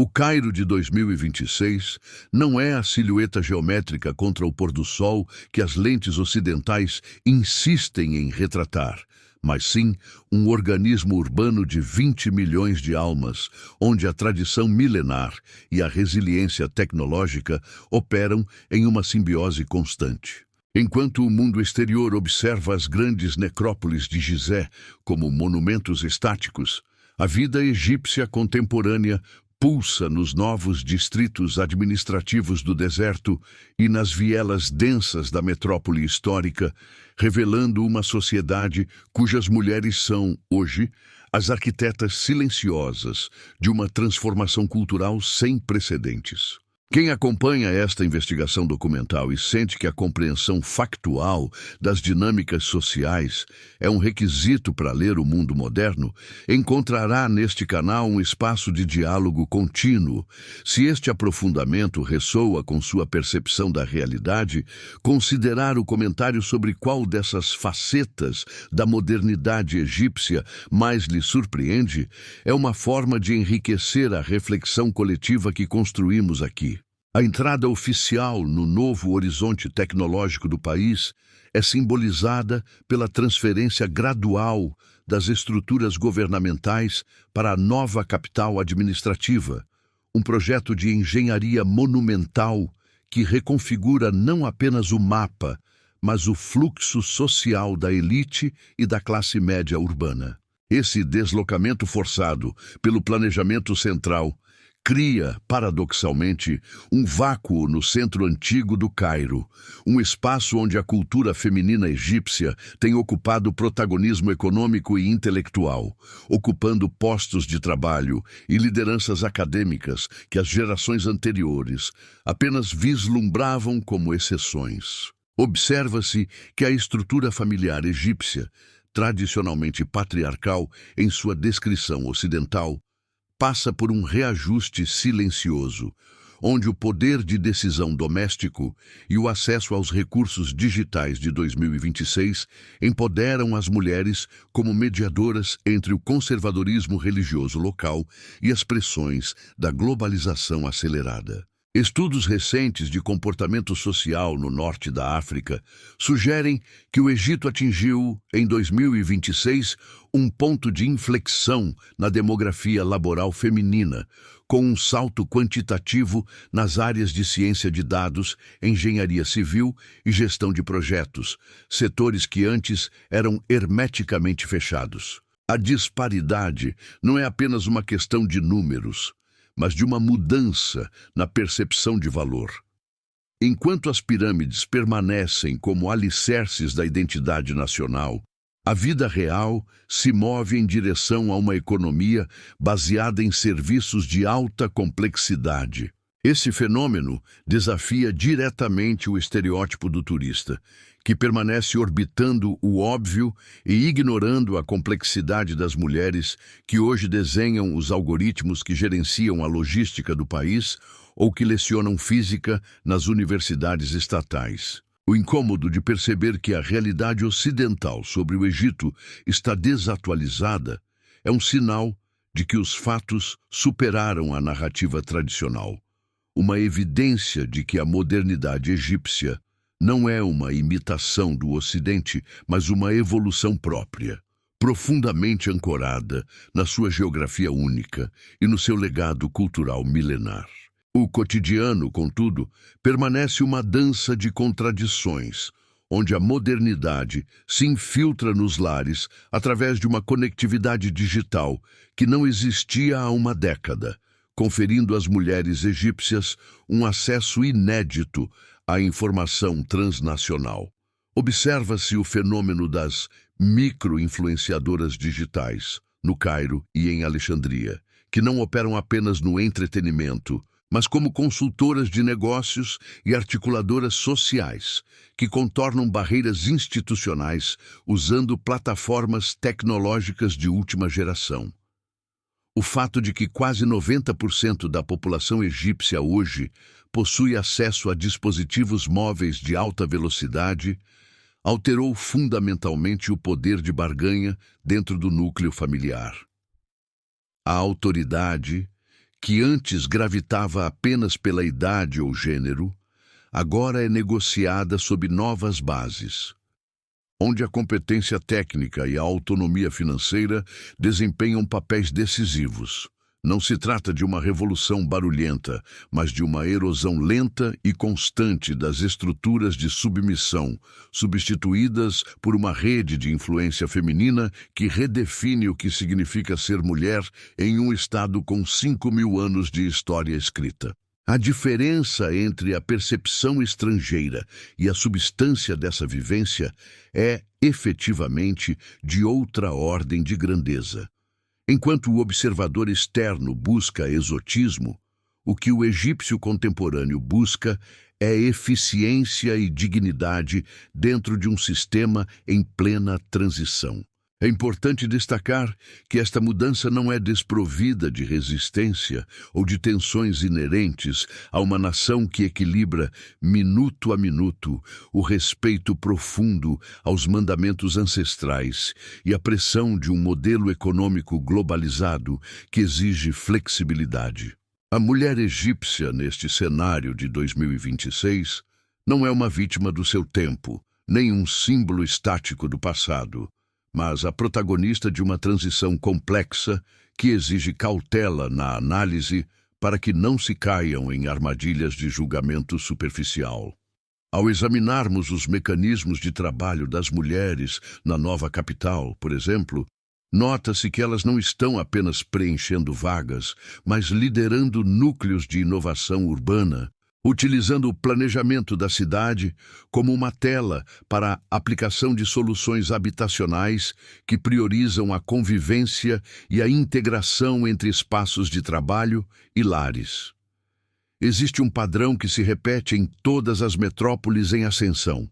O Cairo de 2026 não é a silhueta geométrica contra o pôr do sol que as lentes ocidentais insistem em retratar, mas sim um organismo urbano de 20 milhões de almas, onde a tradição milenar e a resiliência tecnológica operam em uma simbiose constante. Enquanto o mundo exterior observa as grandes necrópolis de Gizé como monumentos estáticos, a vida egípcia contemporânea pulsa nos novos distritos administrativos do deserto e nas vielas densas da metrópole histórica, revelando uma sociedade cujas mulheres são, hoje, as arquitetas silenciosas de uma transformação cultural sem precedentes. Quem acompanha esta investigação documental e sente que a compreensão factual das dinâmicas sociais é um requisito para ler o mundo moderno, encontrará neste canal um espaço de diálogo contínuo. Se este aprofundamento ressoa com sua percepção da realidade, considerar o comentário sobre qual dessas facetas da modernidade egípcia mais lhe surpreende é uma forma de enriquecer a reflexão coletiva que construímos aqui. A entrada oficial no novo horizonte tecnológico do país é simbolizada pela transferência gradual das estruturas governamentais para a nova capital administrativa, um projeto de engenharia monumental que reconfigura não apenas o mapa, mas o fluxo social da elite e da classe média urbana. Esse deslocamento forçado pelo planejamento central cria, paradoxalmente, um vácuo no centro antigo do Cairo, um espaço onde a cultura feminina egípcia tem ocupado protagonismo econômico e intelectual, ocupando postos de trabalho e lideranças acadêmicas que as gerações anteriores apenas vislumbravam como exceções. Observa-se que a estrutura familiar egípcia, tradicionalmente patriarcal em sua descrição ocidental, passa por um reajuste silencioso, onde o poder de decisão doméstico e o acesso aos recursos digitais de 2026 empoderam as mulheres como mediadoras entre o conservadorismo religioso local e as pressões da globalização acelerada. Estudos recentes de comportamento social no norte da África sugerem que o Egito atingiu, em 2026, um ponto de inflexão na demografia laboral feminina, com um salto quantitativo nas áreas de ciência de dados, engenharia civil e gestão de projetos, setores que antes eram hermeticamente fechados. A disparidade não é apenas uma questão de números, mas de uma mudança na percepção de valor. Enquanto as pirâmides permanecem como alicerces da identidade nacional, a vida real se move em direção a uma economia baseada em serviços de alta complexidade. Esse fenômeno desafia diretamente o estereótipo do turista, que permanece orbitando o óbvio e ignorando a complexidade das mulheres que hoje desenham os algoritmos que gerenciam a logística do país ou que lecionam física nas universidades estatais. O incômodo de perceber que a realidade ocidental sobre o Egito está desatualizada é um sinal de que os fatos superaram a narrativa tradicional, uma evidência de que a modernidade egípcia não é uma imitação do Ocidente, mas uma evolução própria, profundamente ancorada na sua geografia única e no seu legado cultural milenar. O cotidiano, contudo, permanece uma dança de contradições, onde a modernidade se infiltra nos lares através de uma conectividade digital que não existia há uma década, conferindo às mulheres egípcias um acesso inédito à informação transnacional. Observa-se o fenômeno das micro-influenciadoras digitais, no Cairo e em Alexandria, que não operam apenas no entretenimento, mas como consultoras de negócios e articuladoras sociais, que contornam barreiras institucionais usando plataformas tecnológicas de última geração. O fato de que quase 90% da população egípcia hoje possui acesso a dispositivos móveis de alta velocidade alterou fundamentalmente o poder de barganha dentro do núcleo familiar. A autoridade, que antes gravitava apenas pela idade ou gênero, agora é negociada sob novas bases, onde a competência técnica e a autonomia financeira desempenham papéis decisivos. Não se trata de uma revolução barulhenta, mas de uma erosão lenta e constante das estruturas de submissão, substituídas por uma rede de influência feminina que redefine o que significa ser mulher em um estado com 5.000 anos de história escrita. A diferença entre a percepção estrangeira e a substância dessa vivência é, efetivamente, de outra ordem de grandeza. Enquanto o observador externo busca exotismo, o que o egípcio contemporâneo busca é eficiência e dignidade dentro de um sistema em plena transição. É importante destacar que esta mudança não é desprovida de resistência ou de tensões inerentes a uma nação que equilibra, minuto a minuto, o respeito profundo aos mandamentos ancestrais e a pressão de um modelo econômico globalizado que exige flexibilidade. A mulher egípcia, neste cenário de 2026, não é uma vítima do seu tempo, nem um símbolo estático do passado, mas a protagonista de uma transição complexa que exige cautela na análise para que não se caiam em armadilhas de julgamento superficial. Ao examinarmos os mecanismos de trabalho das mulheres na nova capital, por exemplo, nota-se que elas não estão apenas preenchendo vagas, mas liderando núcleos de inovação urbana, utilizando o planejamento da cidade como uma tela para a aplicação de soluções habitacionais que priorizam a convivência e a integração entre espaços de trabalho e lares. Existe um padrão que se repete em todas as metrópoles em ascensão.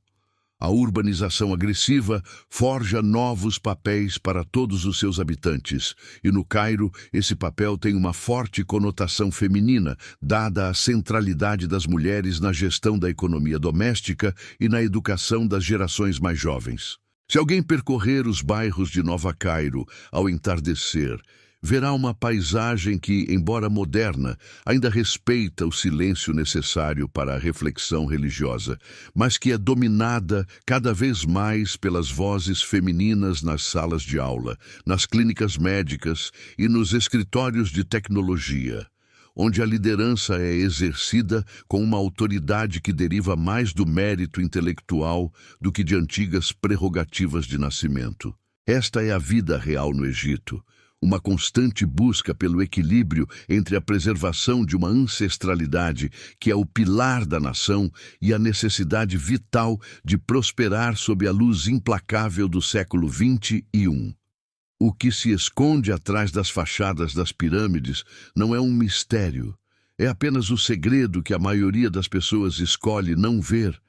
A urbanização agressiva forja novos papéis para todos os seus habitantes, e no Cairo esse papel tem uma forte conotação feminina, dada a centralidade das mulheres na gestão da economia doméstica e na educação das gerações mais jovens. Se alguém percorrer os bairros de Nova Cairo ao entardecer, verá uma paisagem que, embora moderna, ainda respeita o silêncio necessário para a reflexão religiosa, mas que é dominada cada vez mais pelas vozes femininas nas salas de aula, nas clínicas médicas e nos escritórios de tecnologia, onde a liderança é exercida com uma autoridade que deriva mais do mérito intelectual do que de antigas prerrogativas de nascimento. Esta é a vida real no Egito. Uma constante busca pelo equilíbrio entre a preservação de uma ancestralidade que é o pilar da nação e a necessidade vital de prosperar sob a luz implacável do século XXI. O que se esconde atrás das fachadas das pirâmides não é um mistério, é apenas o segredo que a maioria das pessoas escolhe não ver,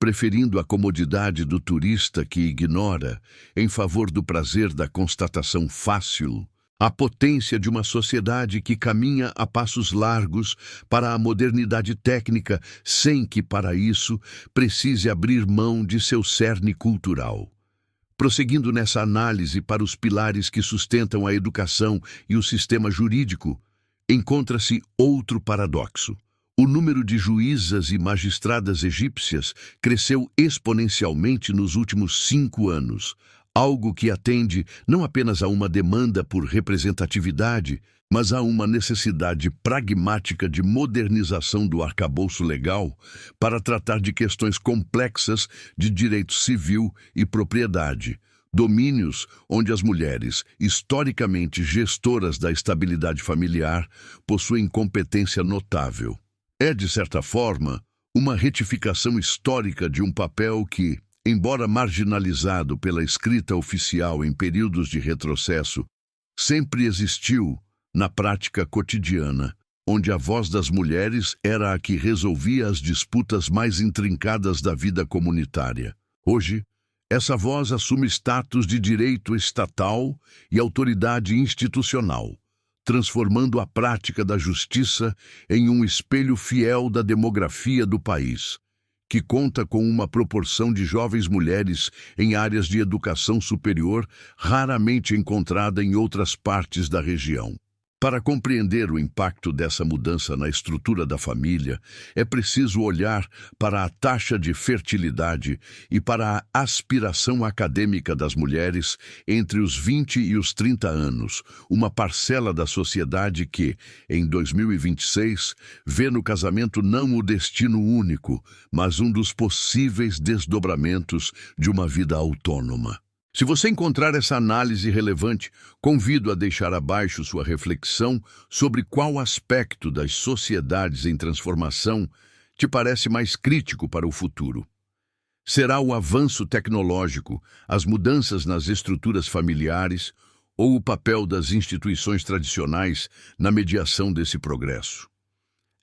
preferindo a comodidade do turista que ignora, em favor do prazer da constatação fácil, a potência de uma sociedade que caminha a passos largos para a modernidade técnica, sem que, para isso, precise abrir mão de seu cerne cultural. Prosseguindo nessa análise para os pilares que sustentam a educação e o sistema jurídico, encontra-se outro paradoxo. O número de juízas e magistradas egípcias cresceu exponencialmente nos últimos 5 anos, algo que atende não apenas a uma demanda por representatividade, mas a uma necessidade pragmática de modernização do arcabouço legal para tratar de questões complexas de direito civil e propriedade, domínios onde as mulheres, historicamente gestoras da estabilidade familiar, possuem competência notável. É, de certa forma, uma retificação histórica de um papel que, embora marginalizado pela escrita oficial em períodos de retrocesso, sempre existiu na prática cotidiana, onde a voz das mulheres era a que resolvia as disputas mais intrincadas da vida comunitária. Hoje, essa voz assume status de direito estatal e autoridade institucional, transformando a prática da justiça em um espelho fiel da demografia do país, que conta com uma proporção de jovens mulheres em áreas de educação superior raramente encontrada em outras partes da região. Para compreender o impacto dessa mudança na estrutura da família, é preciso olhar para a taxa de fertilidade e para a aspiração acadêmica das mulheres entre os 20 e os 30 anos, uma parcela da sociedade que, em 2026, vê no casamento não o destino único, mas um dos possíveis desdobramentos de uma vida autônoma. Se você encontrar essa análise relevante, convido a deixar abaixo sua reflexão sobre qual aspecto das sociedades em transformação te parece mais crítico para o futuro. Será o avanço tecnológico, as mudanças nas estruturas familiares ou o papel das instituições tradicionais na mediação desse progresso?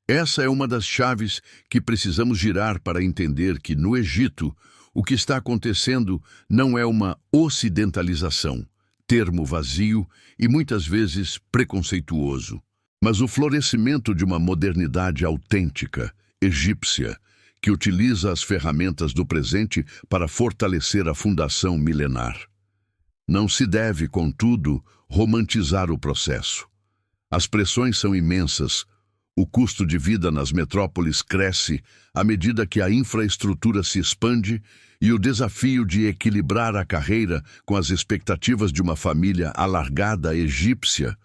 Essa é uma das chaves que precisamos girar para entender que, no Egito, o que está acontecendo não é uma ocidentalização, termo vazio e muitas vezes preconceituoso, mas o florescimento de uma modernidade autêntica, egípcia, que utiliza as ferramentas do presente para fortalecer a fundação milenar. Não se deve, contudo, romantizar o processo. As pressões são imensas. O custo de vida nas metrópoles cresce à medida que a infraestrutura se expande e o desafio de equilibrar a carreira com as expectativas de uma família alargada egípcia,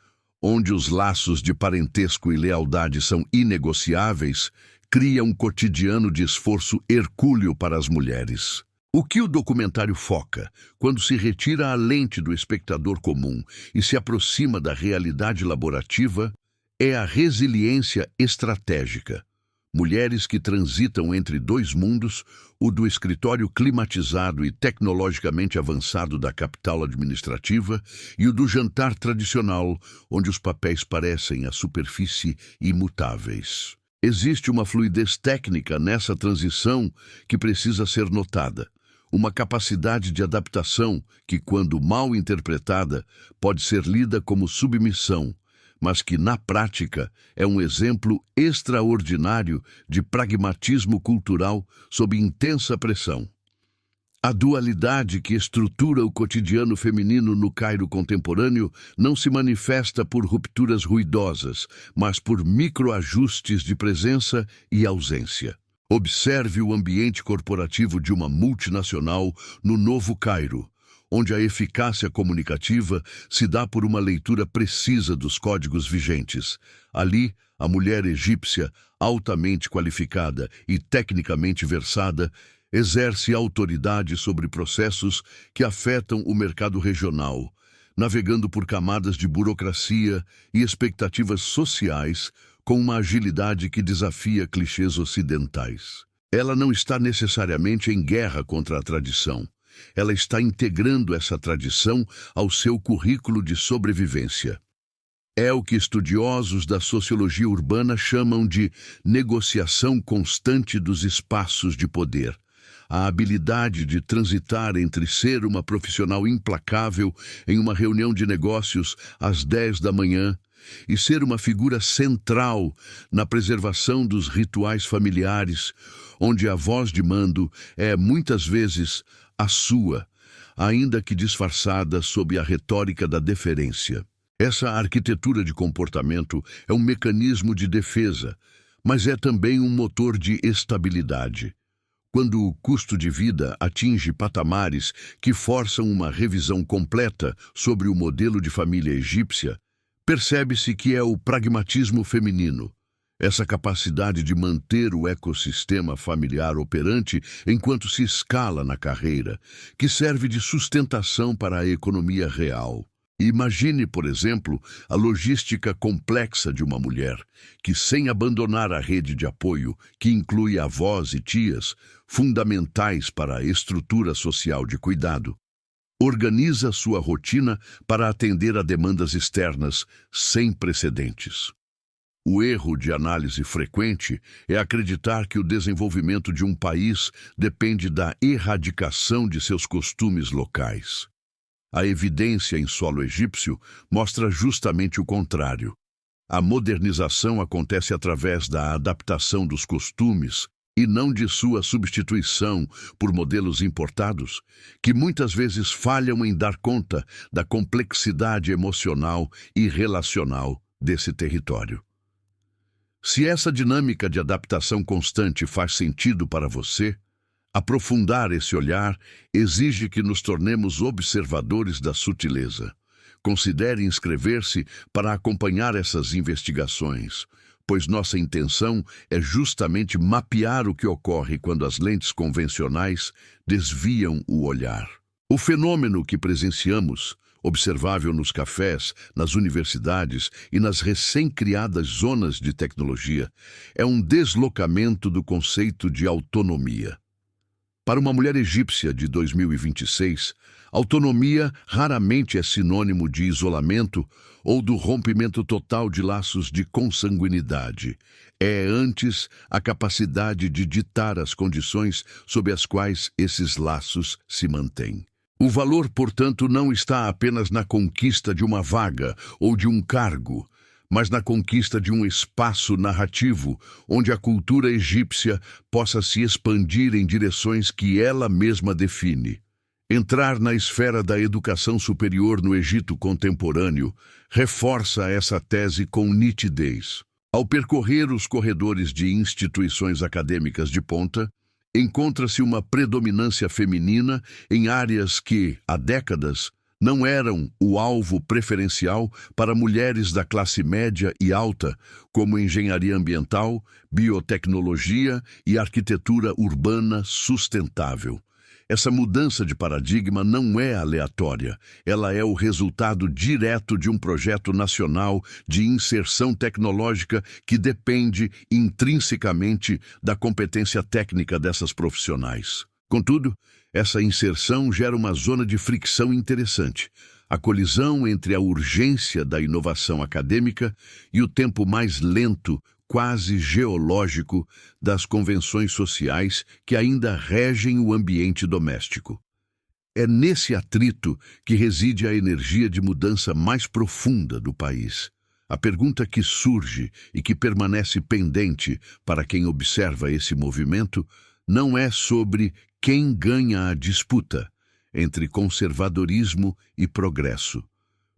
onde os laços de parentesco e lealdade são inegociáveis, cria um cotidiano de esforço hercúleo para as mulheres. O que o documentário foca, quando se retira a lente do espectador comum e se aproxima da realidade laborativa, é a resiliência estratégica. Mulheres que transitam entre dois mundos, o do escritório climatizado e tecnologicamente avançado da capital administrativa e o do jantar tradicional, onde os papéis parecem à superfície imutáveis. Existe uma fluidez técnica nessa transição que precisa ser notada. Uma capacidade de adaptação que, quando mal interpretada, pode ser lida como submissão, mas que, na prática, é um exemplo extraordinário de pragmatismo cultural sob intensa pressão. A dualidade que estrutura o cotidiano feminino no Cairo contemporâneo não se manifesta por rupturas ruidosas, mas por microajustes de presença e ausência. Observe o ambiente corporativo de uma multinacional no Novo Cairo, onde a eficácia comunicativa se dá por uma leitura precisa dos códigos vigentes. Ali, a mulher egípcia, altamente qualificada e tecnicamente versada, exerce autoridade sobre processos que afetam o mercado regional, navegando por camadas de burocracia e expectativas sociais com uma agilidade que desafia clichês ocidentais. Ela não está necessariamente em guerra contra a tradição. Ela está integrando essa tradição ao seu currículo de sobrevivência. É o que estudiosos da sociologia urbana chamam de negociação constante dos espaços de poder. A habilidade de transitar entre ser uma profissional implacável em uma reunião de negócios às 10 da manhã e ser uma figura central na preservação dos rituais familiares, onde a voz de mando é, muitas vezes, a sua, ainda que disfarçada sob a retórica da deferência. Essa arquitetura de comportamento é um mecanismo de defesa, mas é também um motor de estabilidade. Quando o custo de vida atinge patamares que forçam uma revisão completa sobre o modelo de família egípcia, percebe-se que é o pragmatismo feminino, essa capacidade de manter o ecossistema familiar operante enquanto se escala na carreira, que serve de sustentação para a economia real. Imagine, por exemplo, a logística complexa de uma mulher, que, sem abandonar a rede de apoio, que inclui avós e tias, fundamentais para a estrutura social de cuidado, organiza sua rotina para atender a demandas externas sem precedentes. O erro de análise frequente é acreditar que o desenvolvimento de um país depende da erradicação de seus costumes locais. A evidência em solo egípcio mostra justamente o contrário. A modernização acontece através da adaptação dos costumes e não de sua substituição por modelos importados, que muitas vezes falham em dar conta da complexidade emocional e relacional desse território. Se essa dinâmica de adaptação constante faz sentido para você, aprofundar esse olhar exige que nos tornemos observadores da sutileza. Considere inscrever-se para acompanhar essas investigações, pois nossa intenção é justamente mapear o que ocorre quando as lentes convencionais desviam o olhar. O fenômeno que presenciamos, observável nos cafés, nas universidades e nas recém-criadas zonas de tecnologia, é um deslocamento do conceito de autonomia. Para uma mulher egípcia de 2026, autonomia raramente é sinônimo de isolamento ou do rompimento total de laços de consanguinidade. É, antes, a capacidade de ditar as condições sob as quais esses laços se mantêm. O valor, portanto, não está apenas na conquista de uma vaga ou de um cargo, mas na conquista de um espaço narrativo onde a cultura egípcia possa se expandir em direções que ela mesma define. Entrar na esfera da educação superior no Egito contemporâneo reforça essa tese com nitidez. Ao percorrer os corredores de instituições acadêmicas de ponta, encontra-se uma predominância feminina em áreas que, há décadas, não eram o alvo preferencial para mulheres da classe média e alta, como engenharia ambiental, biotecnologia e arquitetura urbana sustentável. Essa mudança de paradigma não é aleatória, ela é o resultado direto de um projeto nacional de inserção tecnológica que depende intrinsecamente da competência técnica dessas profissionais. Contudo, essa inserção gera uma zona de fricção interessante, a colisão entre a urgência da inovação acadêmica e o tempo mais lento, quase geológico, das convenções sociais que ainda regem o ambiente doméstico. É nesse atrito que reside a energia de mudança mais profunda do país. A pergunta que surge e que permanece pendente para quem observa esse movimento não é sobre quem ganha a disputa entre conservadorismo e progresso,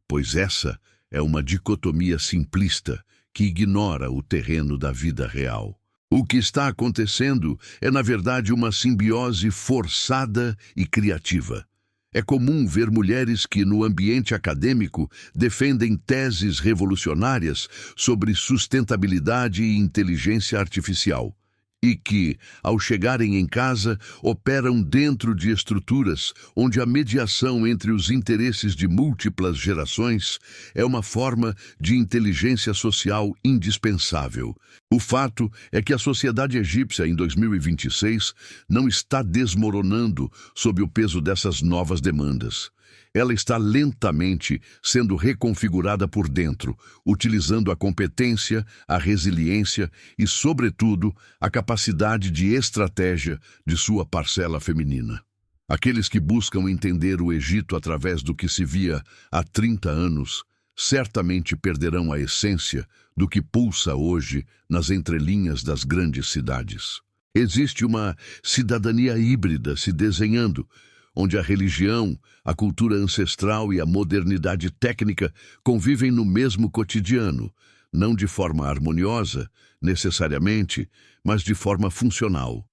pois essa é uma dicotomia simplista que ignora o terreno da vida real. O que está acontecendo é, na verdade, uma simbiose forçada e criativa. É comum ver mulheres que, no ambiente acadêmico, defendem teses revolucionárias sobre sustentabilidade e inteligência artificial, e que, ao chegarem em casa, operam dentro de estruturas onde a mediação entre os interesses de múltiplas gerações é uma forma de inteligência social indispensável. O fato é que a sociedade egípcia, em 2026, não está desmoronando sob o peso dessas novas demandas. Ela está lentamente sendo reconfigurada por dentro, utilizando a competência, a resiliência e, sobretudo, a capacidade de estratégia de sua parcela feminina. Aqueles que buscam entender o Egito através do que se via há 30 anos certamente perderão a essência do que pulsa hoje nas entrelinhas das grandes cidades. Existe uma cidadania híbrida se desenhando, onde a religião, a cultura ancestral e a modernidade técnica convivem no mesmo cotidiano, não de forma harmoniosa, necessariamente, mas de forma funcional.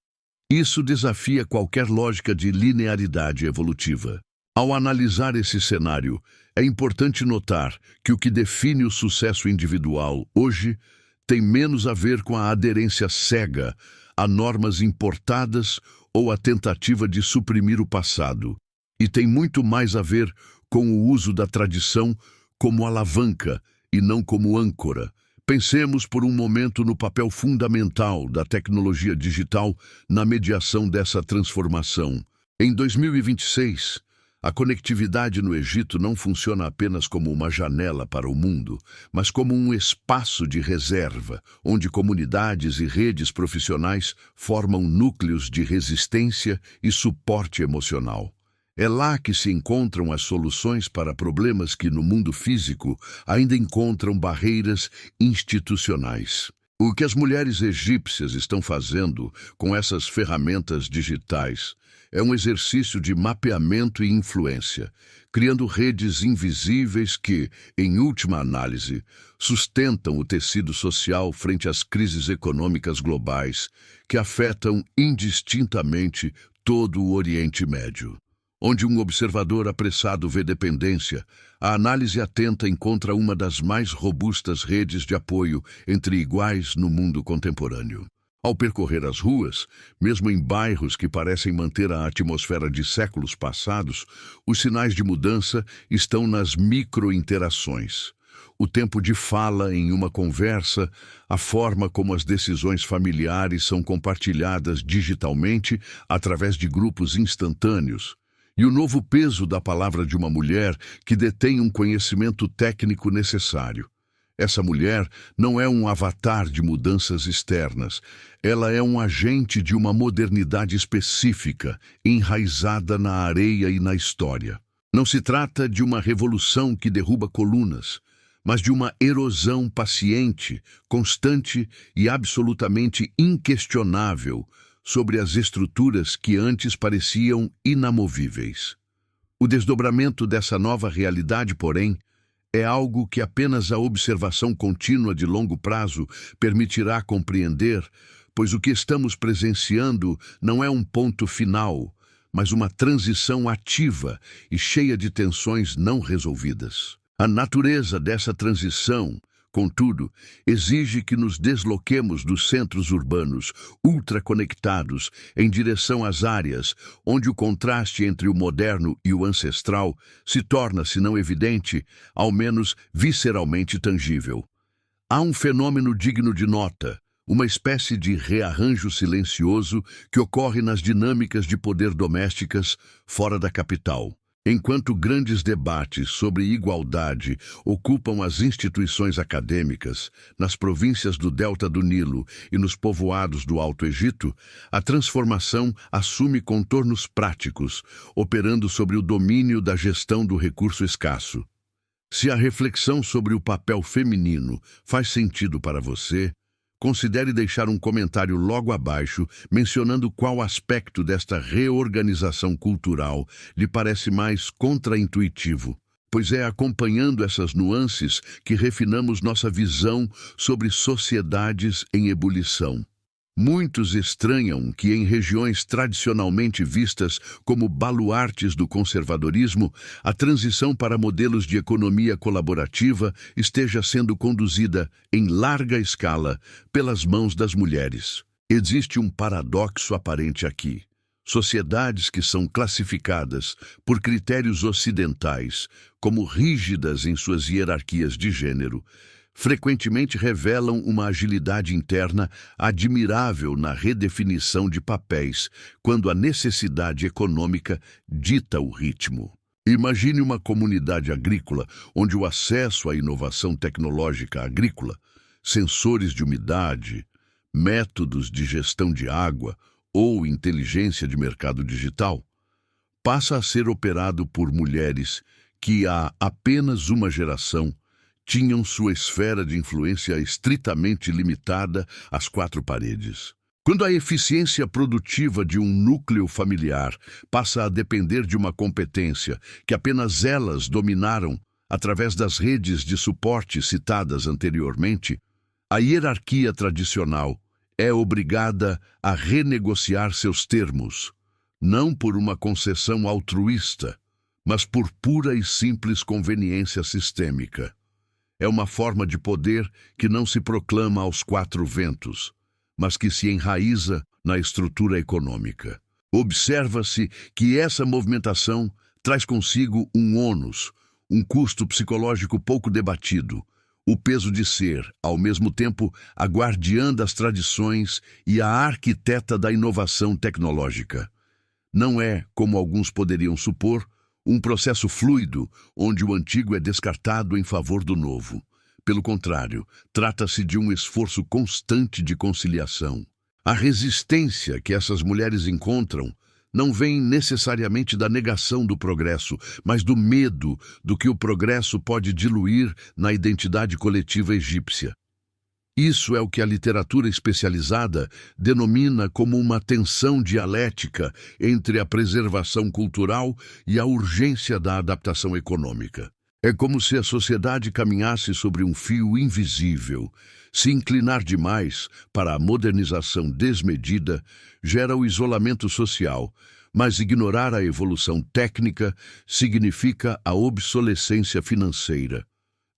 Isso desafia qualquer lógica de linearidade evolutiva. Ao analisar esse cenário, é importante notar que o que define o sucesso individual hoje tem menos a ver com a aderência cega a normas importadas ou a tentativa de suprimir o passado, e tem muito mais a ver com o uso da tradição como alavanca e não como âncora. Pensemos por um momento no papel fundamental da tecnologia digital na mediação dessa transformação. Em 2026, a conectividade no Egito não funciona apenas como uma janela para o mundo, mas como um espaço de reserva, onde comunidades e redes profissionais formam núcleos de resistência e suporte emocional. É lá que se encontram as soluções para problemas que, no mundo físico, ainda encontram barreiras institucionais. O que as mulheres egípcias estão fazendo com essas ferramentas digitais é um exercício de mapeamento e influência, criando redes invisíveis que, em última análise, sustentam o tecido social frente às crises econômicas globais que afetam indistintamente todo o Oriente Médio. Onde um observador apressado vê dependência, a análise atenta encontra uma das mais robustas redes de apoio entre iguais no mundo contemporâneo. Ao percorrer as ruas, mesmo em bairros que parecem manter a atmosfera de séculos passados, os sinais de mudança estão nas microinterações. O tempo de fala em uma conversa, a forma como as decisões familiares são compartilhadas digitalmente através de grupos instantâneos, e o novo peso da palavra de uma mulher que detém um conhecimento técnico necessário. Essa mulher não é um avatar de mudanças externas, ela é um agente de uma modernidade específica, enraizada na areia e na história. Não se trata de uma revolução que derruba colunas, mas de uma erosão paciente, constante e absolutamente inquestionável sobre as estruturas que antes pareciam inamovíveis. O desdobramento dessa nova realidade, porém, é algo que apenas a observação contínua de longo prazo permitirá compreender, pois o que estamos presenciando não é um ponto final, mas uma transição ativa e cheia de tensões não resolvidas. A natureza dessa transição, contudo, exige que nos desloquemos dos centros urbanos ultraconectados em direção às áreas onde o contraste entre o moderno e o ancestral se torna, se não evidente, ao menos visceralmente tangível. Há um fenômeno digno de nota, uma espécie de rearranjo silencioso que ocorre nas dinâmicas de poder domésticas fora da capital. Enquanto grandes debates sobre igualdade ocupam as instituições acadêmicas, nas províncias do Delta do Nilo e nos povoados do Alto Egito, a transformação assume contornos práticos, operando sobre o domínio da gestão do recurso escasso. Se a reflexão sobre o papel feminino faz sentido para você, considere deixar um comentário logo abaixo mencionando qual aspecto desta reorganização cultural lhe parece mais contraintuitivo, pois é acompanhando essas nuances que refinamos nossa visão sobre sociedades em ebulição. Muitos estranham que em regiões tradicionalmente vistas como baluartes do conservadorismo, a transição para modelos de economia colaborativa esteja sendo conduzida em larga escala pelas mãos das mulheres. Existe um paradoxo aparente aqui. Sociedades que são classificadas por critérios ocidentais como rígidas em suas hierarquias de gênero, frequentemente revelam uma agilidade interna admirável na redefinição de papéis, quando a necessidade econômica dita o ritmo. Imagine uma comunidade agrícola onde o acesso à inovação tecnológica agrícola, sensores de umidade, métodos de gestão de água ou inteligência de mercado digital, passa a ser operado por mulheres que há apenas uma geração tinham sua esfera de influência estritamente limitada às quatro paredes. Quando a eficiência produtiva de um núcleo familiar passa a depender de uma competência que apenas elas dominaram através das redes de suporte citadas anteriormente, a hierarquia tradicional é obrigada a renegociar seus termos, não por uma concessão altruísta, mas por pura e simples conveniência sistêmica. É uma forma de poder que não se proclama aos quatro ventos, mas que se enraiza na estrutura econômica. Observa-se que essa movimentação traz consigo um ônus, um custo psicológico pouco debatido, o peso de ser, ao mesmo tempo, a guardiã das tradições e a arquiteta da inovação tecnológica. Não é, como alguns poderiam supor, um processo fluido, onde o antigo é descartado em favor do novo. Pelo contrário, trata-se de um esforço constante de conciliação. A resistência que essas mulheres encontram não vem necessariamente da negação do progresso, mas do medo do que o progresso pode diluir na identidade coletiva egípcia. Isso é o que a literatura especializada denomina como uma tensão dialética entre a preservação cultural e a urgência da adaptação econômica. É como se a sociedade caminhasse sobre um fio invisível. Se inclinar demais para a modernização desmedida gera o isolamento social, mas ignorar a evolução técnica significa a obsolescência financeira.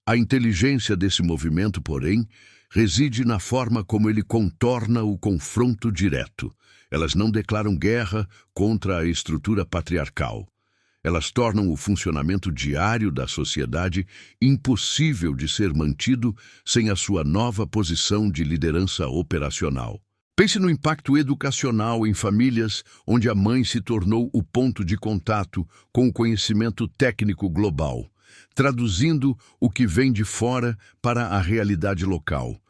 A inteligência desse movimento, porém, reside na forma como ele contorna o confronto direto. Elas não declaram guerra contra a estrutura patriarcal. Elas tornam o funcionamento diário da sociedade impossível de ser mantido sem a sua nova posição de liderança operacional. Pense no impacto educacional em famílias onde a mãe se tornou o ponto de contato com o conhecimento técnico global, traduzindo o que vem de fora para a realidade local,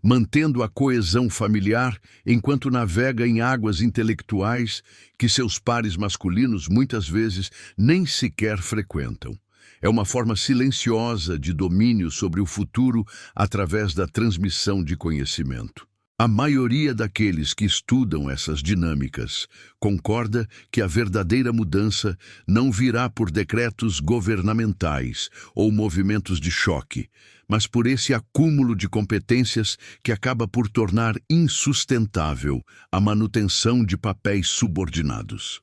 mantendo a coesão familiar enquanto navega em águas intelectuais que seus pares masculinos muitas vezes nem sequer frequentam. É uma forma silenciosa de domínio sobre o futuro através da transmissão de conhecimento. A maioria daqueles que estudam essas dinâmicas concorda que a verdadeira mudança não virá por decretos governamentais ou movimentos de choque, mas por esse acúmulo de competências que acaba por tornar insustentável a manutenção de papéis subordinados.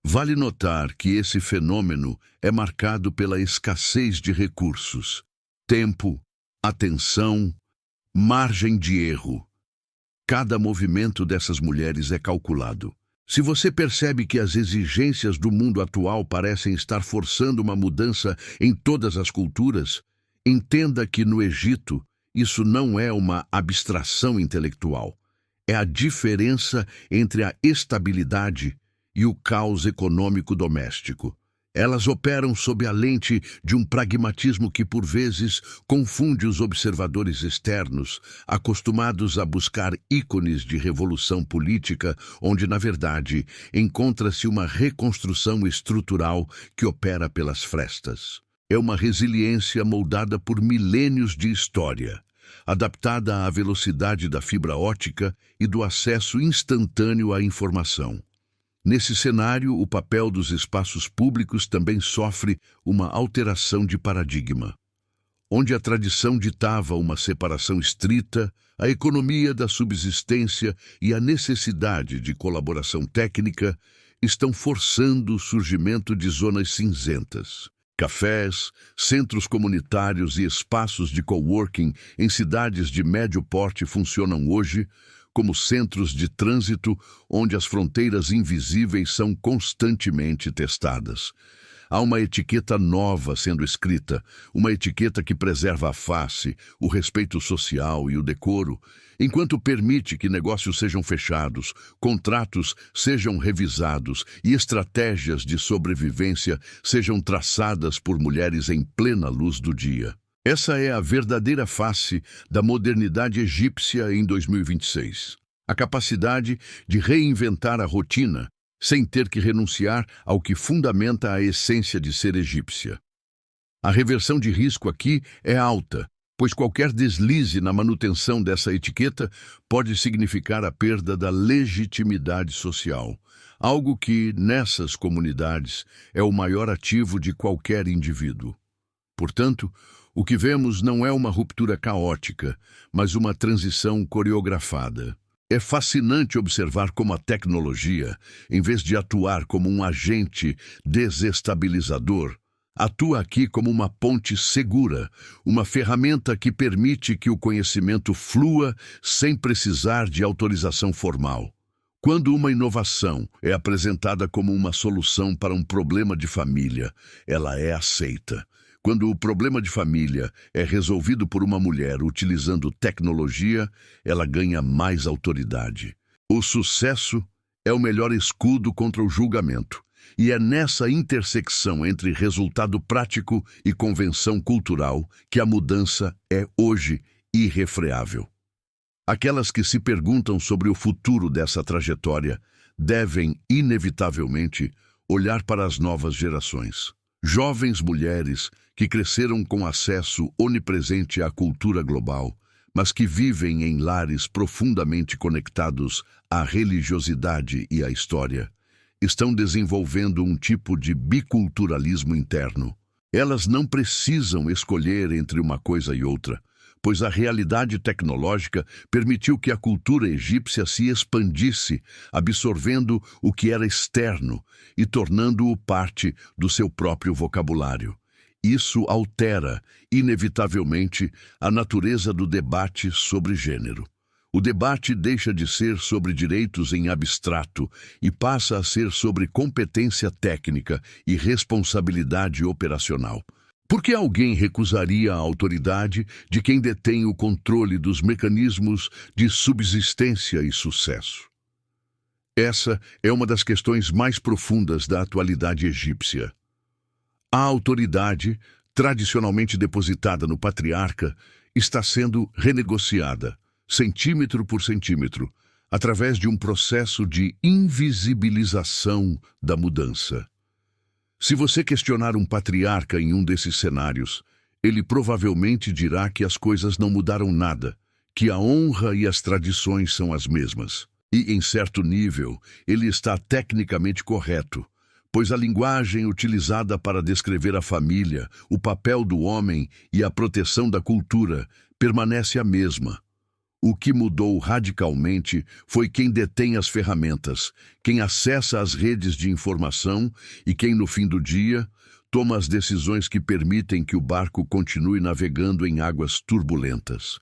Vale notar que esse fenômeno é marcado pela escassez de recursos, tempo, atenção, margem de erro. Cada movimento dessas mulheres é calculado. Se você percebe que as exigências do mundo atual parecem estar forçando uma mudança em todas as culturas, entenda que no Egito isso não é uma abstração intelectual. É a diferença entre a estabilidade e o caos econômico doméstico. Elas operam sob a lente de um pragmatismo que, por vezes, confunde os observadores externos, acostumados a buscar ícones de revolução política, onde, na verdade, encontra-se uma reconstrução estrutural que opera pelas frestas. É uma resiliência moldada por milênios de história, adaptada à velocidade da fibra óptica e do acesso instantâneo à informação. Nesse cenário, o papel dos espaços públicos também sofre uma alteração de paradigma. Onde a tradição ditava uma separação estrita, a economia da subsistência e a necessidade de colaboração técnica estão forçando o surgimento de zonas cinzentas. Cafés, centros comunitários e espaços de coworking em cidades de médio porte funcionam hoje como centros de trânsito onde as fronteiras invisíveis são constantemente testadas. Há uma etiqueta nova sendo escrita, uma etiqueta que preserva a face, o respeito social e o decoro, enquanto permite que negócios sejam fechados, contratos sejam revisados e estratégias de sobrevivência sejam traçadas por mulheres em plena luz do dia. Essa é a verdadeira face da modernidade egípcia em 2026. A capacidade de reinventar a rotina sem ter que renunciar ao que fundamenta a essência de ser egípcia. A reversão de risco aqui é alta, pois qualquer deslize na manutenção dessa etiqueta pode significar a perda da legitimidade social, algo que, nessas comunidades, é o maior ativo de qualquer indivíduo. Portanto, o que vemos não é uma ruptura caótica, mas uma transição coreografada. É fascinante observar como a tecnologia, em vez de atuar como um agente desestabilizador, atua aqui como uma ponte segura, uma ferramenta que permite que o conhecimento flua sem precisar de autorização formal. Quando uma inovação é apresentada como uma solução para um problema de família, ela é aceita. Quando o problema de família é resolvido por uma mulher utilizando tecnologia, ela ganha mais autoridade. O sucesso é o melhor escudo contra o julgamento, e é nessa intersecção entre resultado prático e convenção cultural que a mudança é hoje irrefreável. Aquelas que se perguntam sobre o futuro dessa trajetória devem, inevitavelmente, olhar para as novas gerações. Jovens mulheres que cresceram com acesso onipresente à cultura global, mas que vivem em lares profundamente conectados à religiosidade e à história, estão desenvolvendo um tipo de biculturalismo interno. Elas não precisam escolher entre uma coisa e outra, pois a realidade tecnológica permitiu que a cultura egípcia se expandisse, absorvendo o que era externo e tornando-o parte do seu próprio vocabulário. Isso altera, inevitavelmente, a natureza do debate sobre gênero. O debate deixa de ser sobre direitos em abstrato e passa a ser sobre competência técnica e responsabilidade operacional. Por que alguém recusaria a autoridade de quem detém o controle dos mecanismos de subsistência e sucesso? Essa é uma das questões mais profundas da atualidade egípcia. A autoridade, tradicionalmente depositada no patriarca, está sendo renegociada, centímetro por centímetro, através de um processo de invisibilização da mudança. Se você questionar um patriarca em um desses cenários, ele provavelmente dirá que as coisas não mudaram nada, que a honra e as tradições são as mesmas. E, em certo nível, ele está tecnicamente correto, pois a linguagem utilizada para descrever a família, o papel do homem e a proteção da cultura permanece a mesma. O que mudou radicalmente foi quem detém as ferramentas, quem acessa as redes de informação e quem, no fim do dia, toma as decisões que permitem que o barco continue navegando em águas turbulentas.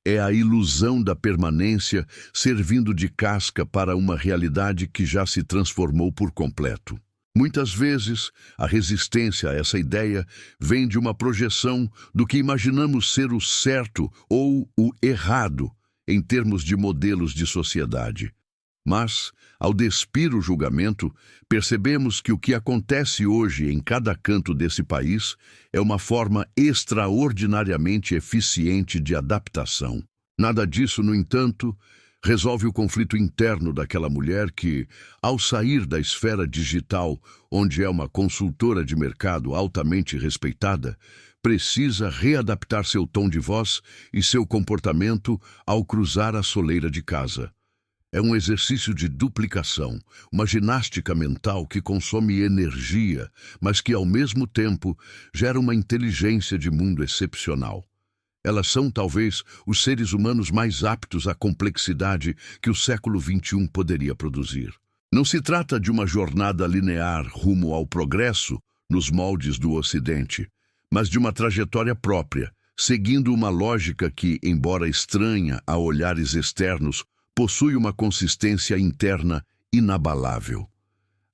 É a ilusão da permanência servindo de casca para uma realidade que já se transformou por completo. Muitas vezes, a resistência a essa ideia vem de uma projeção do que imaginamos ser o certo ou o errado em termos de modelos de sociedade. Mas, ao despir o julgamento, percebemos que o que acontece hoje em cada canto desse país é uma forma extraordinariamente eficiente de adaptação. Nada disso, no entanto, resolve o conflito interno daquela mulher que, ao sair da esfera digital, onde é uma consultora de mercado altamente respeitada, precisa readaptar seu tom de voz e seu comportamento ao cruzar a soleira de casa. É um exercício de duplicação, uma ginástica mental que consome energia, mas que, ao mesmo tempo, gera uma inteligência de mundo excepcional. Elas são, talvez, os seres humanos mais aptos à complexidade que o século XXI poderia produzir. Não se trata de uma jornada linear rumo ao progresso nos moldes do Ocidente, mas de uma trajetória própria, seguindo uma lógica que, embora estranha a olhares externos, possui uma consistência interna inabalável.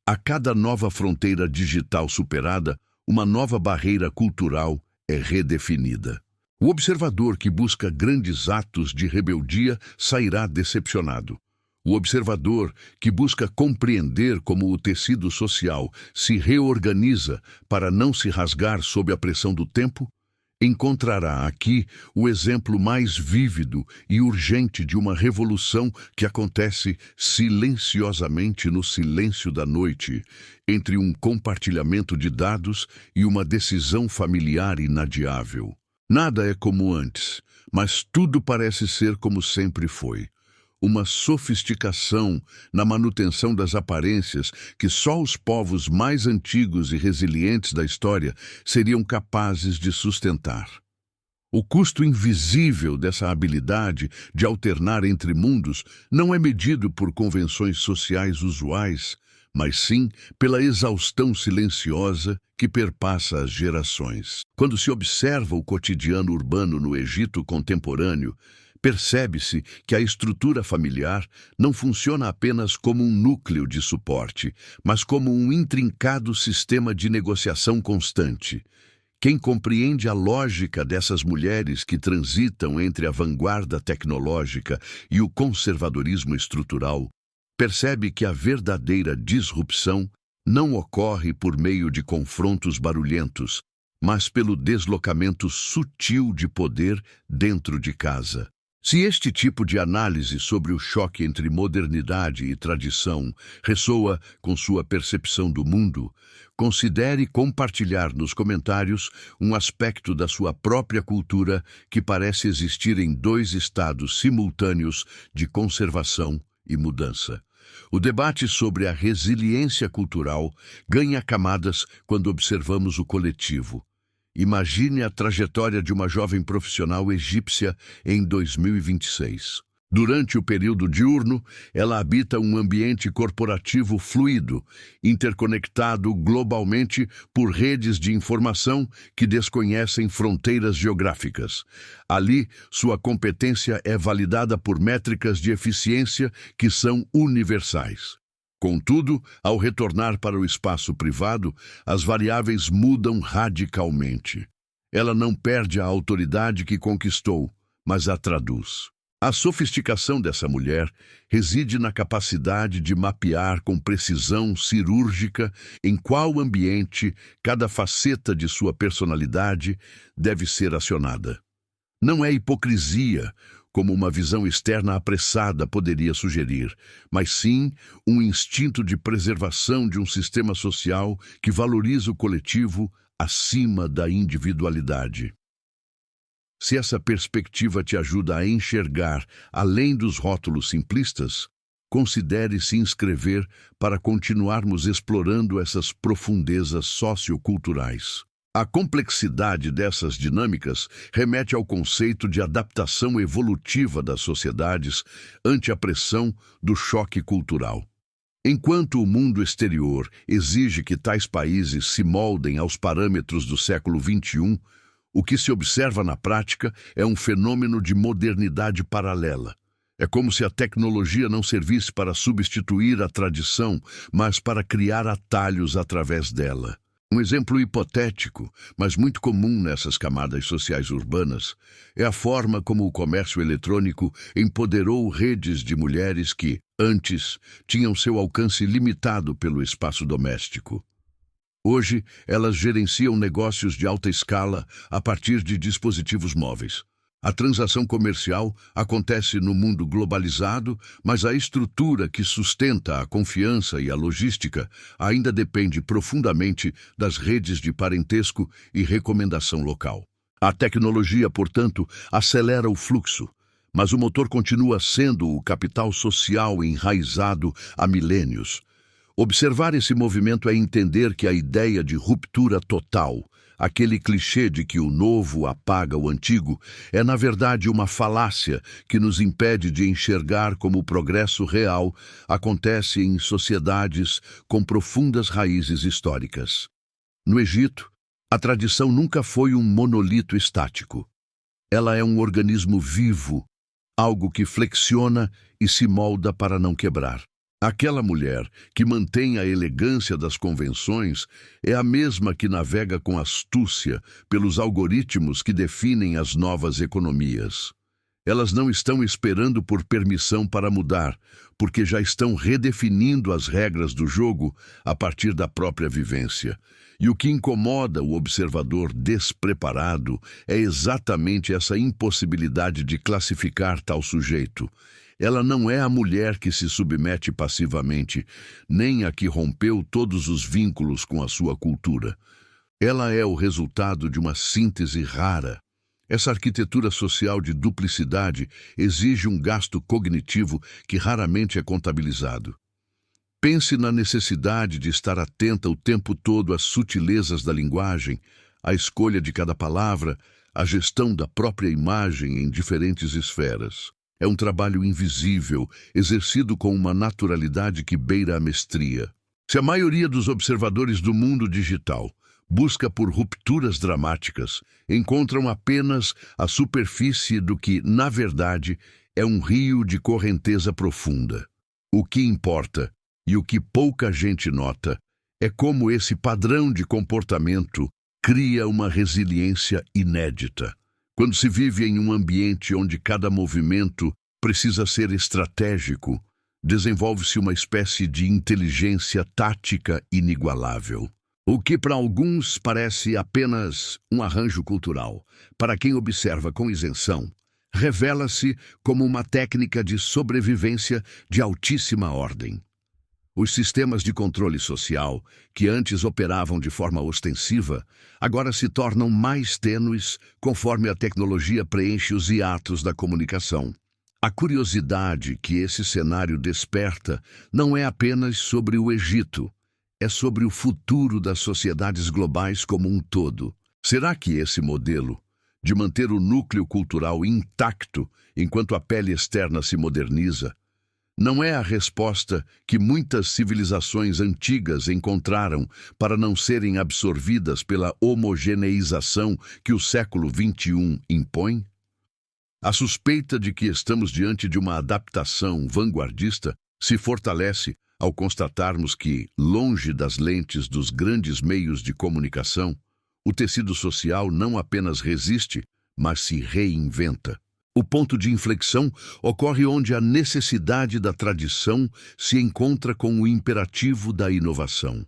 A cada nova fronteira digital superada, uma nova barreira cultural é redefinida. O observador que busca grandes atos de rebeldia sairá decepcionado. O observador que busca compreender como o tecido social se reorganiza para não se rasgar sob a pressão do tempo, encontrará aqui o exemplo mais vívido e urgente de uma revolução que acontece silenciosamente no silêncio da noite, entre um compartilhamento de dados e uma decisão familiar inadiável. Nada é como antes, mas tudo parece ser como sempre foi. Uma sofisticação na manutenção das aparências que só os povos mais antigos e resilientes da história seriam capazes de sustentar. O custo invisível dessa habilidade de alternar entre mundos não é medido por convenções sociais usuais, mas sim pela exaustão silenciosa que perpassa as gerações. Quando se observa o cotidiano urbano no Egito contemporâneo, percebe-se que a estrutura familiar não funciona apenas como um núcleo de suporte, mas como um intrincado sistema de negociação constante. Quem compreende a lógica dessas mulheres que transitam entre a vanguarda tecnológica e o conservadorismo estrutural, percebe que a verdadeira disrupção não ocorre por meio de confrontos barulhentos, mas pelo deslocamento sutil de poder dentro de casa. Se este tipo de análise sobre o choque entre modernidade e tradição ressoa com sua percepção do mundo, considere compartilhar nos comentários um aspecto da sua própria cultura que parece existir em dois estados simultâneos de conservação e mudança. O debate sobre a resiliência cultural ganha camadas quando observamos o coletivo. Imagine a trajetória de uma jovem profissional egípcia em 2026. Durante o período diurno, ela habita um ambiente corporativo fluido, interconectado globalmente por redes de informação que desconhecem fronteiras geográficas. Ali, sua competência é validada por métricas de eficiência que são universais. Contudo, ao retornar para o espaço privado, as variáveis mudam radicalmente. Ela não perde a autoridade que conquistou, mas a traduz. A sofisticação dessa mulher reside na capacidade de mapear com precisão cirúrgica em qual ambiente cada faceta de sua personalidade deve ser acionada. Não é hipocrisia, como uma visão externa apressada poderia sugerir, mas sim um instinto de preservação de um sistema social que valoriza o coletivo acima da individualidade. Se essa perspectiva te ajuda a enxergar além dos rótulos simplistas, considere se inscrever para continuarmos explorando essas profundezas socioculturais. A complexidade dessas dinâmicas remete ao conceito de adaptação evolutiva das sociedades ante a pressão do choque cultural. Enquanto o mundo exterior exige que tais países se moldem aos parâmetros do século XXI, o que se observa na prática é um fenômeno de modernidade paralela. É como se a tecnologia não servisse para substituir a tradição, mas para criar atalhos através dela. Um exemplo hipotético, mas muito comum nessas camadas sociais urbanas, é a forma como o comércio eletrônico empoderou redes de mulheres que, antes, tinham seu alcance limitado pelo espaço doméstico. Hoje, elas gerenciam negócios de alta escala a partir de dispositivos móveis. A transação comercial acontece no mundo globalizado, mas a estrutura que sustenta a confiança e a logística ainda depende profundamente das redes de parentesco e recomendação local. A tecnologia, portanto, acelera o fluxo, mas o motor continua sendo o capital social enraizado há milênios. Observar esse movimento é entender que a ideia de ruptura total, aquele clichê de que o novo apaga o antigo, é na verdade uma falácia que nos impede de enxergar como o progresso real acontece em sociedades com profundas raízes históricas. No Egito, a tradição nunca foi um monolito estático. Ela é um organismo vivo, algo que flexiona e se molda para não quebrar. Aquela mulher que mantém a elegância das convenções é a mesma que navega com astúcia pelos algoritmos que definem as novas economias. Elas não estão esperando por permissão para mudar, porque já estão redefinindo as regras do jogo a partir da própria vivência. E o que incomoda o observador despreparado é exatamente essa impossibilidade de classificar tal sujeito. Ela não é a mulher que se submete passivamente, nem a que rompeu todos os vínculos com a sua cultura. Ela é o resultado de uma síntese rara. Essa arquitetura social de duplicidade exige um gasto cognitivo que raramente é contabilizado. Pense na necessidade de estar atenta o tempo todo às sutilezas da linguagem, à escolha de cada palavra, à gestão da própria imagem em diferentes esferas. É um trabalho invisível, exercido com uma naturalidade que beira a mestria. Se a maioria dos observadores do mundo digital busca por rupturas dramáticas, encontram apenas a superfície do que, na verdade, é um rio de correnteza profunda. O que importa, e o que pouca gente nota, é como esse padrão de comportamento cria uma resiliência inédita. Quando se vive em um ambiente onde cada movimento precisa ser estratégico, desenvolve-se uma espécie de inteligência tática inigualável. O que para alguns parece apenas um arranjo cultural, para quem observa com isenção, revela-se como uma técnica de sobrevivência de altíssima ordem. Os sistemas de controle social, que antes operavam de forma ostensiva, agora se tornam mais tênues conforme a tecnologia preenche os hiatos da comunicação. A curiosidade que esse cenário desperta não é apenas sobre o Egito, é sobre o futuro das sociedades globais como um todo. Será que esse modelo, de manter o núcleo cultural intacto enquanto a pele externa se moderniza, não é a resposta que muitas civilizações antigas encontraram para não serem absorvidas pela homogeneização que o século XXI impõe? A suspeita de que estamos diante de uma adaptação vanguardista se fortalece ao constatarmos que, longe das lentes dos grandes meios de comunicação, o tecido social não apenas resiste, mas se reinventa. O ponto de inflexão ocorre onde a necessidade da tradição se encontra com o imperativo da inovação.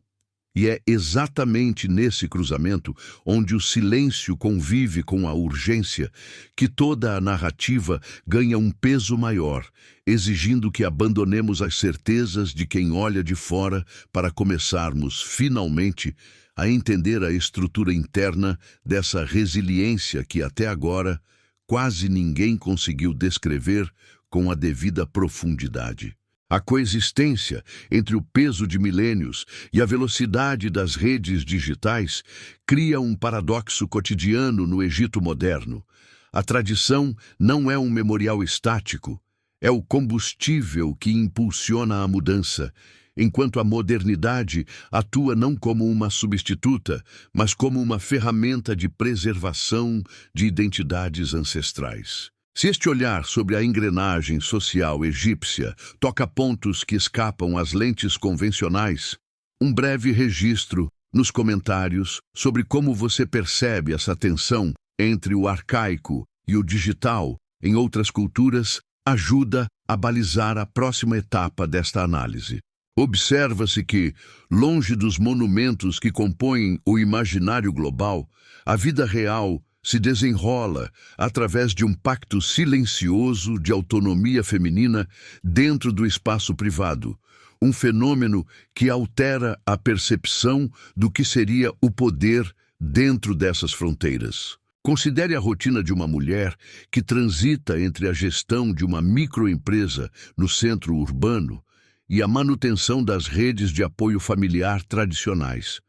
E é exatamente nesse cruzamento, onde o silêncio convive com a urgência, que toda a narrativa ganha um peso maior, exigindo que abandonemos as certezas de quem olha de fora para começarmos, finalmente, a entender a estrutura interna dessa resiliência que até agora quase ninguém conseguiu descrever com a devida profundidade. A coexistência entre o peso de milênios e a velocidade das redes digitais cria um paradoxo cotidiano no Egito moderno. A tradição não é um memorial estático, é o combustível que impulsiona a mudança, enquanto a modernidade atua não como uma substituta, mas como uma ferramenta de preservação de identidades ancestrais. Se este olhar sobre a engrenagem social egípcia toca pontos que escapam às lentes convencionais, um breve registro nos comentários sobre como você percebe essa tensão entre o arcaico e o digital em outras culturas ajuda a balizar a próxima etapa desta análise. Observa-se que, longe dos monumentos que compõem o imaginário global, a vida real se desenrola através de um pacto silencioso de autonomia feminina dentro do espaço privado, um fenômeno que altera a percepção do que seria o poder dentro dessas fronteiras. Considere a rotina de uma mulher que transita entre a gestão de uma microempresa no centro urbano e a manutenção das redes de apoio familiar tradicionais.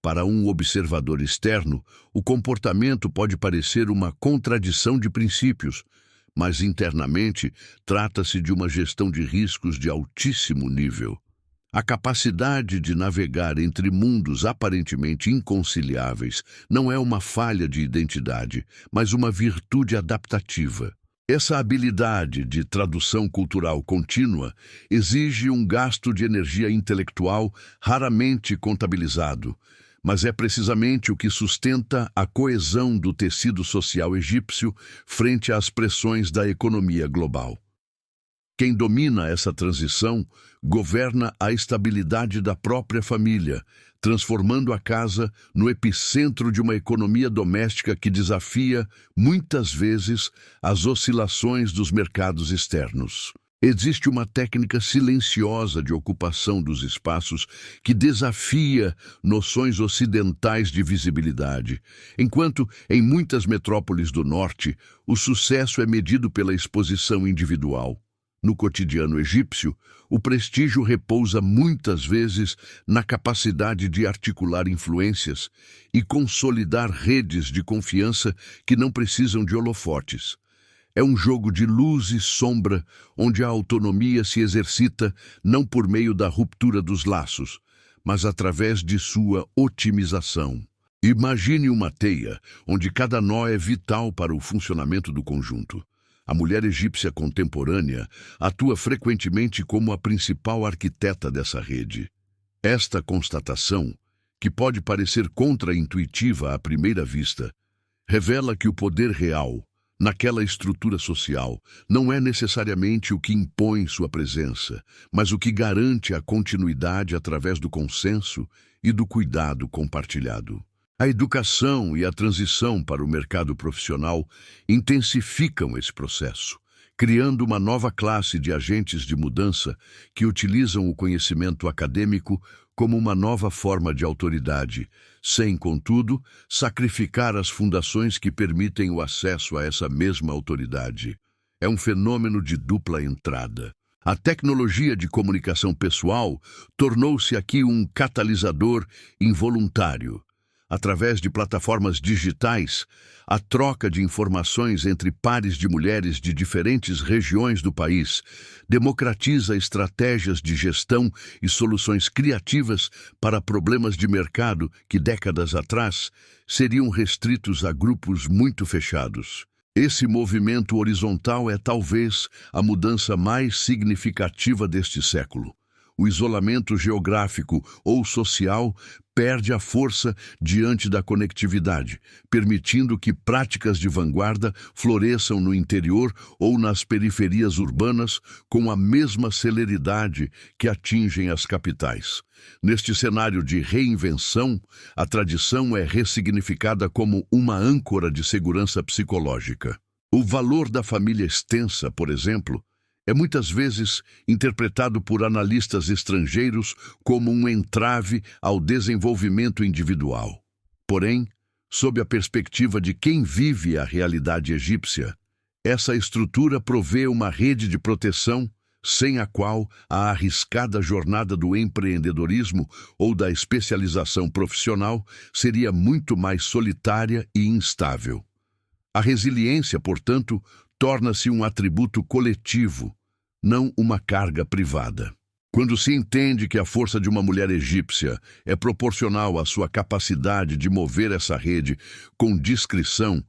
Para um observador externo, o comportamento pode parecer uma contradição de princípios, mas internamente trata-se de uma gestão de riscos de altíssimo nível. A capacidade de navegar entre mundos aparentemente inconciliáveis não é uma falha de identidade, mas uma virtude adaptativa. Essa habilidade de tradução cultural contínua exige um gasto de energia intelectual raramente contabilizado, mas é precisamente o que sustenta a coesão do tecido social egípcio frente às pressões da economia global. Quem domina essa transição governa a estabilidade da própria família, transformando a casa no epicentro de uma economia doméstica que desafia, muitas vezes, as oscilações dos mercados externos. Existe uma técnica silenciosa de ocupação dos espaços que desafia noções ocidentais de visibilidade, enquanto, em muitas metrópoles do norte, o sucesso é medido pela exposição individual. No cotidiano egípcio, o prestígio repousa muitas vezes na capacidade de articular influências e consolidar redes de confiança que não precisam de holofotes. É um jogo de luz e sombra, onde a autonomia se exercita não por meio da ruptura dos laços, mas através de sua otimização. Imagine uma teia, onde cada nó é vital para o funcionamento do conjunto. A mulher egípcia contemporânea atua frequentemente como a principal arquiteta dessa rede. Esta constatação, que pode parecer contraintuitiva à primeira vista, revela que o poder real, naquela estrutura social, não é necessariamente o que impõe sua presença, mas o que garante a continuidade através do consenso e do cuidado compartilhado. A educação e a transição para o mercado profissional intensificam esse processo, criando uma nova classe de agentes de mudança que utilizam o conhecimento acadêmico como uma nova forma de autoridade, sem, contudo, sacrificar as fundações que permitem o acesso a essa mesma autoridade. É um fenômeno de dupla entrada. A tecnologia de comunicação pessoal tornou-se aqui um catalisador involuntário. Através de plataformas digitais, a troca de informações entre pares de mulheres de diferentes regiões do país democratiza estratégias de gestão e soluções criativas para problemas de mercado que, décadas atrás, seriam restritos a grupos muito fechados. Esse movimento horizontal é talvez a mudança mais significativa deste século. O isolamento geográfico ou social perde a força diante da conectividade, permitindo que práticas de vanguarda floresçam no interior ou nas periferias urbanas com a mesma celeridade que atingem as capitais. Neste cenário de reinvenção, a tradição é ressignificada como uma âncora de segurança psicológica. O valor da família extensa, por exemplo, é muitas vezes interpretado por analistas estrangeiros como um entrave ao desenvolvimento individual. Porém, sob a perspectiva de quem vive a realidade egípcia, essa estrutura provê uma rede de proteção sem a qual a arriscada jornada do empreendedorismo ou da especialização profissional seria muito mais solitária e instável. A resiliência, portanto, torna-se um atributo coletivo, não uma carga privada. Quando se entende que a força de uma mulher egípcia é proporcional à sua capacidade de mover essa rede com discrição,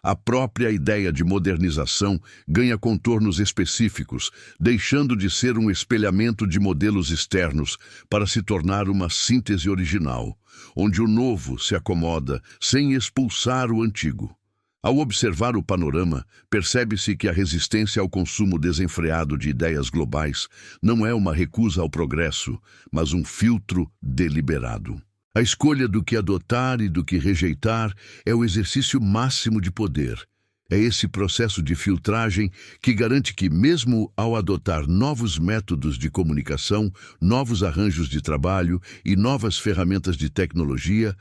a própria ideia de modernização ganha contornos específicos, deixando de ser um espelhamento de modelos externos para se tornar uma síntese original, onde o novo se acomoda sem expulsar o antigo. Ao observar o panorama, percebe-se que a resistência ao consumo desenfreado de ideias globais não é uma recusa ao progresso, mas um filtro deliberado. A escolha do que adotar e do que rejeitar é o exercício máximo de poder. É esse processo de filtragem que garante que, mesmo ao adotar novos métodos de comunicação, novos arranjos de trabalho e novas ferramentas de tecnologia,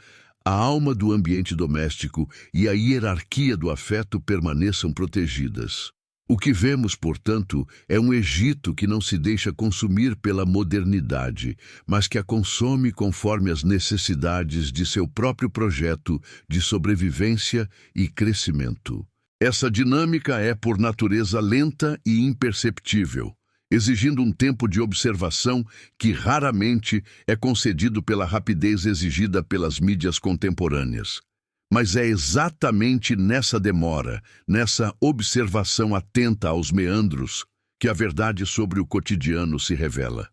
a alma do ambiente doméstico e a hierarquia do afeto permaneçam protegidas. O que vemos, portanto, é um Egito que não se deixa consumir pela modernidade, mas que a consome conforme as necessidades de seu próprio projeto de sobrevivência e crescimento. Essa dinâmica é, por natureza, lenta e imperceptível, exigindo um tempo de observação que raramente é concedido pela rapidez exigida pelas mídias contemporâneas. Mas é exatamente nessa demora, nessa observação atenta aos meandros, que a verdade sobre o cotidiano se revela.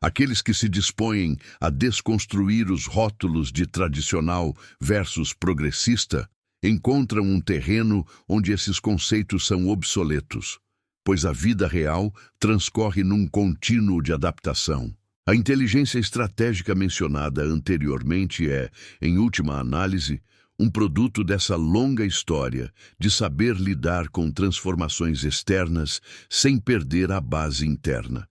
Aqueles que se dispõem a desconstruir os rótulos de tradicional versus progressista encontram um terreno onde esses conceitos são obsoletos, pois a vida real transcorre num contínuo de adaptação. A inteligência estratégica mencionada anteriormente é, em última análise, um produto dessa longa história de saber lidar com transformações externas sem perder a base interna.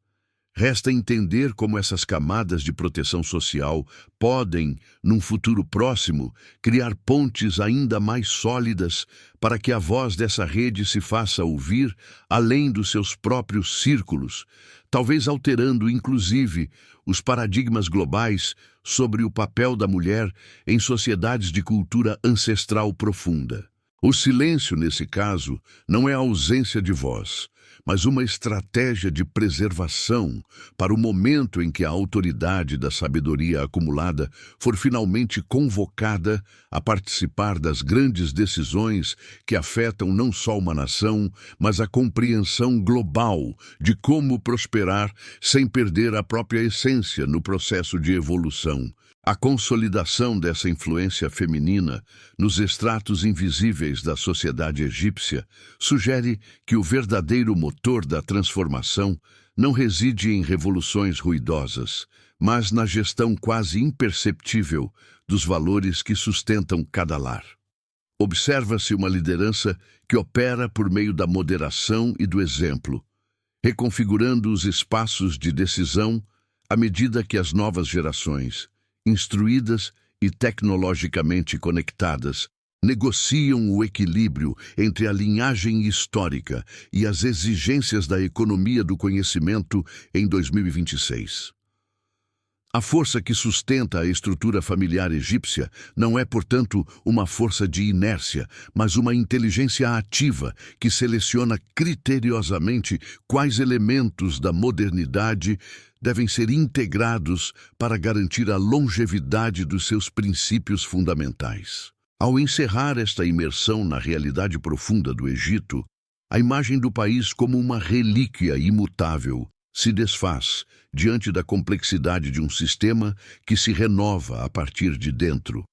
Resta entender como essas camadas de proteção social podem, num futuro próximo, criar pontes ainda mais sólidas para que a voz dessa rede se faça ouvir além dos seus próprios círculos, talvez alterando, inclusive, os paradigmas globais sobre o papel da mulher em sociedades de cultura ancestral profunda. O silêncio, nesse caso, não é a ausência de voz, mas uma estratégia de preservação para o momento em que a autoridade da sabedoria acumulada for finalmente convocada a participar das grandes decisões que afetam não só uma nação, mas a compreensão global de como prosperar sem perder a própria essência no processo de evolução. A consolidação dessa influência feminina nos estratos invisíveis da sociedade egípcia sugere que o verdadeiro motor da transformação não reside em revoluções ruidosas, mas na gestão quase imperceptível dos valores que sustentam cada lar. Observa-se uma liderança que opera por meio da moderação e do exemplo, reconfigurando os espaços de decisão à medida que as novas gerações, instruídas e tecnologicamente conectadas, negociam o equilíbrio entre a linhagem histórica e as exigências da economia do conhecimento em 2026. A força que sustenta a estrutura familiar egípcia não é, portanto, uma força de inércia, mas uma inteligência ativa que seleciona criteriosamente quais elementos da modernidade devem ser integrados para garantir a longevidade dos seus princípios fundamentais. Ao encerrar esta imersão na realidade profunda do Egito, a imagem do país como uma relíquia imutável se desfaz diante da complexidade de um sistema que se renova a partir de dentro.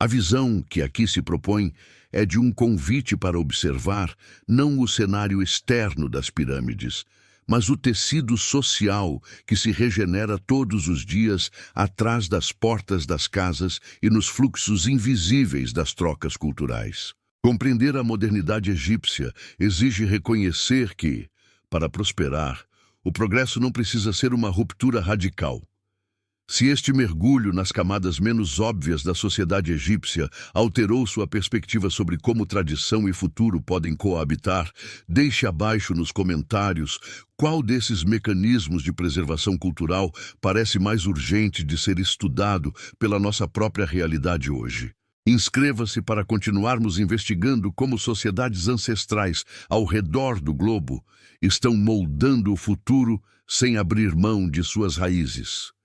A visão que aqui se propõe é de um convite para observar não o cenário externo das pirâmides, mas o tecido social que se regenera todos os dias atrás das portas das casas e nos fluxos invisíveis das trocas culturais. Compreender a modernidade egípcia exige reconhecer que, para prosperar, o progresso não precisa ser uma ruptura radical. Se este mergulho nas camadas menos óbvias da sociedade egípcia alterou sua perspectiva sobre como tradição e futuro podem coabitar, deixe abaixo nos comentários qual desses mecanismos de preservação cultural parece mais urgente de ser estudado pela nossa própria realidade hoje. Inscreva-se para continuarmos investigando como sociedades ancestrais ao redor do globo estão moldando o futuro sem abrir mão de suas raízes.